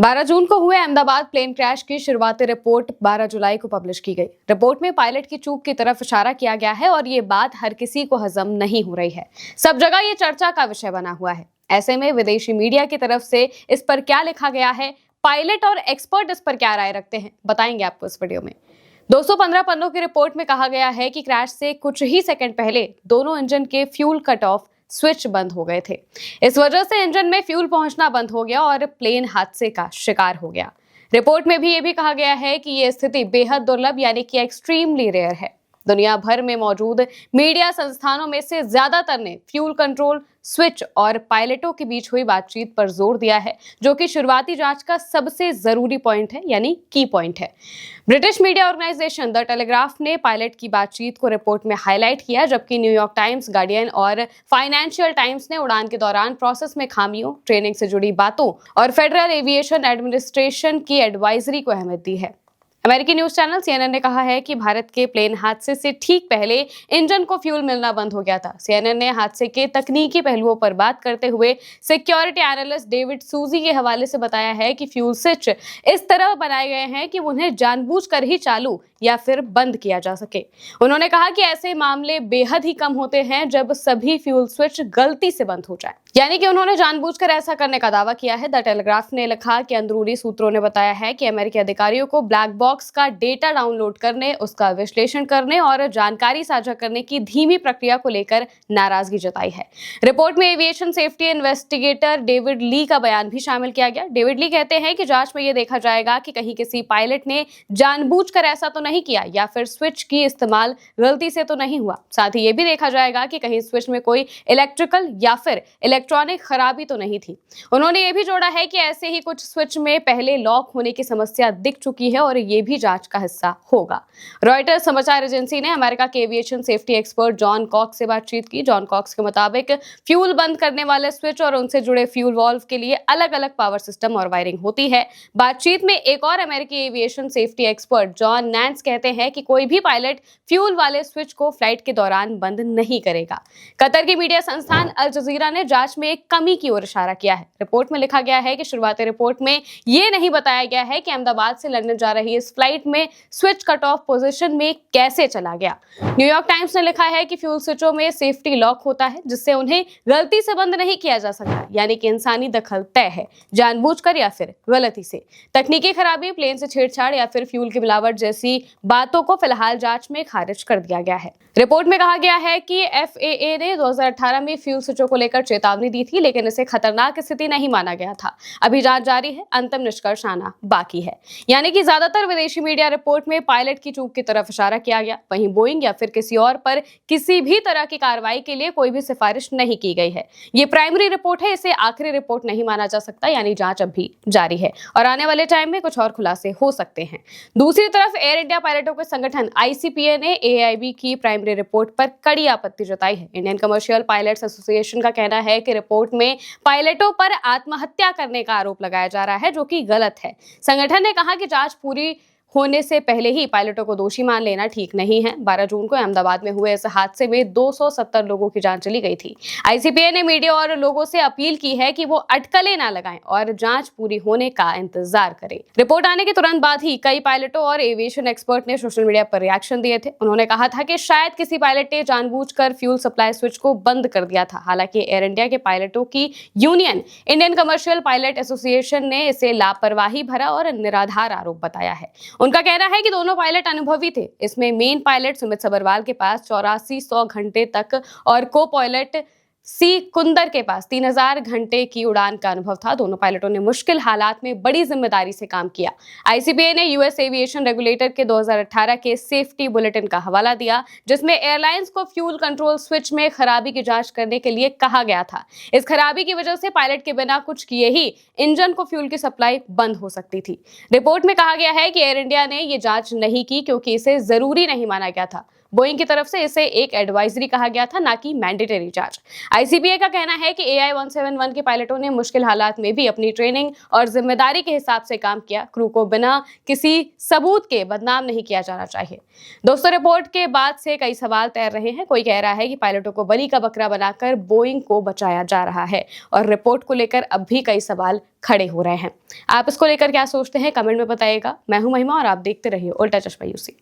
12 जून को हुए Ahmedabad plane crash की शुरुआती रिपोर्ट 12 जुलाई को पब्लिश की गई। रिपोर्ट में पायलट की चूक की तरफ इशारा किया गया है और ये बात हर किसी को हजम नहीं हो रही है। सब जगह ये चर्चा का विषय बना हुआ है। ऐसे में विदेशी मीडिया की तरफ से इस पर क्या लिखा गया है, पायलट और एक्सपर्ट इस पर क्या राय रखते हैं, बताएंगे आपको इस वीडियो में। 215 पन्नों की रिपोर्ट में कहा गया है कि क्रैश से कुछ ही सेकंड पहले दोनों इंजन के फ्यूल कट ऑफ स्विच बंद हो गए थे। इस वजह से इंजन में फ्यूल पहुंचना बंद हो गया और प्लेन हादसे का शिकार हो गया। रिपोर्ट में भी ये भी कहा गया है कि यह स्थिति बेहद दुर्लभ यानी कि एक्सट्रीमली रेयर है। दुनिया भर में मौजूद मीडिया संस्थानों में से ज्यादातर ने फ्यूल कंट्रोल स्विच और पायलटों के बीच हुई बातचीत पर जोर दिया है, जो कि शुरुआती जांच का सबसे जरूरी पॉइंट है यानी की पॉइंट है। British media organisation the Telegraph ने पायलट की बातचीत को रिपोर्ट में हाईलाइट किया, जबकि न्यूयॉर्क टाइम्स, गार्डियन और फाइनेंशियल टाइम्स ने उड़ान के दौरान प्रोसेस में खामियों, ट्रेनिंग से जुड़ी बातों और फेडरल एविएशन एडमिनिस्ट्रेशन की एडवाइजरी को अहमियत दी है। अमेरिकी न्यूज चैनल सीएनएन ने कहा है कि भारत के प्लेन हादसे से ठीक पहले इंजन को फ्यूल मिलना बंद हो गया था। सीएनएन ने हादसे के तकनीकी पहलुओं पर बात करते हुए सिक्योरिटी एनालिस्ट डेविड सूजी के हवाले से बताया है कि फ्यूल स्विच इस तरह बनाए गए हैं कि उन्हें जानबूझकर ही चालू या फिर बंद किया जा सके। उन्होंने कहा कि ऐसे मामले बेहद ही कम होते हैं जब सभी फ्यूल स्विच गलती से बंद हो जाए, यानी कि उन्होंने जानबूझकर ऐसा करने का दावा किया है। द टेलीग्राफ ने लिखा कि अंदरूनी सूत्रों ने बताया है कि अमेरिकी अधिकारियों को ब्लैक बॉक्स का डेटा डाउनलोड करने, उसका विश्लेषण करने और जानकारी साझा करने की धीमी प्रक्रिया को लेकर नाराजगी जताई है। रिपोर्ट में aviation safety investigator David Lee का बयान भी शामिल किया गया। डेविड ली कहते हैं कि जांच में यह देखा जाएगा कि कहीं किसी पायलट ने जानबूझकर ऐसा तो नहीं किया या फिर स्विच की इस्तेमाल गलती से तो नहीं हुआ। साथ ही यह भी देखा जाएगा कि कहीं स्विच में कोई इलेक्ट्रिकल या फिर इलेक्ट्रॉनिक खराबी तो नहीं थी। उन्होंने ये भी जोड़ा है कि ऐसे ही कुछ स्विच में पहले लॉक होने की समस्या दिख चुकी है और ये भी जांच का हिस्सा होगा। रॉयटर्स समाचार एजेंसी ने अमेरिका के aviation safety expert John Cox से बातचीत की। जॉन कॉक्स के मुताबिक फ्यूल बंद करने वाले स्विच और उनसे जुड़े फ्यूल वाल्व के लिए अलग अलग पावर सिस्टम और वायरिंग होती है। बातचीत में एक और अमेरिकी एविएशन सेफ्टी एक्सपर्ट जॉन नैंस कहते हैं कि कोई भी पायलट फ्यूल वाले स्विच को फ्लाइट के दौरान बंद नहीं करेगा। कतर की मीडिया संस्थान अल जजीरा ने जांच में एक कमी की ओर इशारा किया है। रिपोर्ट में लिखा गया है कि शुरुआती रिपोर्ट में यह नहीं बताया गया है कि अहमदाबाद से लंदन जा रही इस फ्लाइट में स्विच कट ऑफ पोजीशन में कैसे चला गया। न्यूयॉर्क टाइम्स ने लिखा है कि फ्यूल स्विचों में सेफ्टी लॉक होता है जिससे उन्हें गलती से बंद नहीं किया जा सकता, यानी कि इंसानी दखल तय है, जानबूझकर या फिर गलती से। तकनीकी खराबी, प्लेन से छेड़छाड़ या फिर फ्यूल की मिलावट जैसी बातों को फिलहाल जांच में खारिज कर दिया गया है। रिपोर्ट में कहा गया है कि एफएए ने 2018 में फ्यूल स्विचों को लेकर चेतावनी दी थी, लेकिन इसे खतरनाक स्थिति नहीं माना गया था। अभी जांच जारी है, अंतिम निष्कर्ष आना बाकी है। यानी कि ज्यादातर विदेशी मीडिया रिपोर्ट में पायलट की चूक की तरफ इशारा किया गया, वहीं बोइंग या फिर किसी और पर किसी भी तरह की कार्रवाई के लिए कोई भी सिफारिश नहीं की गई है। ये प्राइमरी रिपोर्ट है, इसे आखिरी रिपोर्ट नहीं माना जा सकता, यानी जांच अब भी जारी है और आने वाले टाइम में कुछ और खुलासे हो सकते हैं। दूसरी तरफ एयर इंडिया पायलटों के संगठन आईसीपीए ने एआईबी की प्राइमरी रिपोर्ट पर कड़ी आपत्ति जताई है। इंडियन कमर्शियल पायलट्स एसोसिएशन का कहना है कि रिपोर्ट में पायलटों पर आत्महत्या करने का आरोप लगाया जा रहा है, जो कि गलत है। संगठन ने कहा कि जांच पूरी होने से पहले ही पायलटों को दोषी मान लेना ठीक नहीं है। 12 जून को अहमदाबाद में हुए इस हादसे में 270 लोगों की जान चली गई थी। आईसीपीए ने मीडिया और लोगों से अपील की है कि वो अटकलें ना लगाएं और जांच पूरी होने का इंतजार करें। रिपोर्ट आने के तुरंत बाद ही कई पायलटों और एविएशन एक्सपर्ट ने सोशल मीडिया पर रिएक्शन दिए थे। उन्होंने कहा था कि शायद किसी पायलट ने जानबूझकर फ्यूल सप्लाई स्विच को बंद कर दिया था। हालांकि एयर इंडिया के पायलटों की union Indian commercial pilot association ने इसे लापरवाही भरा और निराधार आरोप बताया है। उनका कहना है कि दोनों पायलट अनुभवी थे। इसमें मेन पायलट सुमित सबरवाल के पास 8400 घंटे तक और को पायलट सी कुंदर के पास 3000 घंटे की उड़ान का अनुभव था। दोनों पायलटों ने मुश्किल हालात में बड़ी जिम्मेदारी से काम किया। आईसीपीए ने यूएस एविएशन रेगुलेटर के 2018 के सेफ्टी बुलेटिन का हवाला दिया, जिसमें एयरलाइंस को फ्यूल कंट्रोल स्विच में खराबी की जांच करने के लिए कहा गया था। इस खराबी की वजह से पायलट के बिना कुछ किए ही इंजन को फ्यूल की सप्लाई बंद हो सकती थी। रिपोर्ट में कहा गया है कि एयर इंडिया ने यह जांच नहीं की क्योंकि इसे जरूरी नहीं माना गया था। बोइंग की तरफ से इसे एक एडवाइजरी कहा गया था, ना कि मैंडेटरी चार्ज। आईसीपीए का कहना है कि AI-171 के पायलटों ने मुश्किल हालात में भी अपनी ट्रेनिंग और जिम्मेदारी के हिसाब से काम किया। क्रू को बिना किसी सबूत के बदनाम नहीं किया जाना चाहिए। दोस्तों, रिपोर्ट के बाद से कई सवाल तैर रहे हैं। कोई कह रहा है कि पायलटों को बलि का बकरा बनाकर बोइंग को बचाया जा रहा है, और रिपोर्ट को लेकर अब भी कई सवाल खड़े हो रहे हैं। आप इसको लेकर क्या सोचते हैं, कमेंट में बताइएगा। मैं हूं महिमा और आप देखते रहिए उल्टा चश्मा यूसी।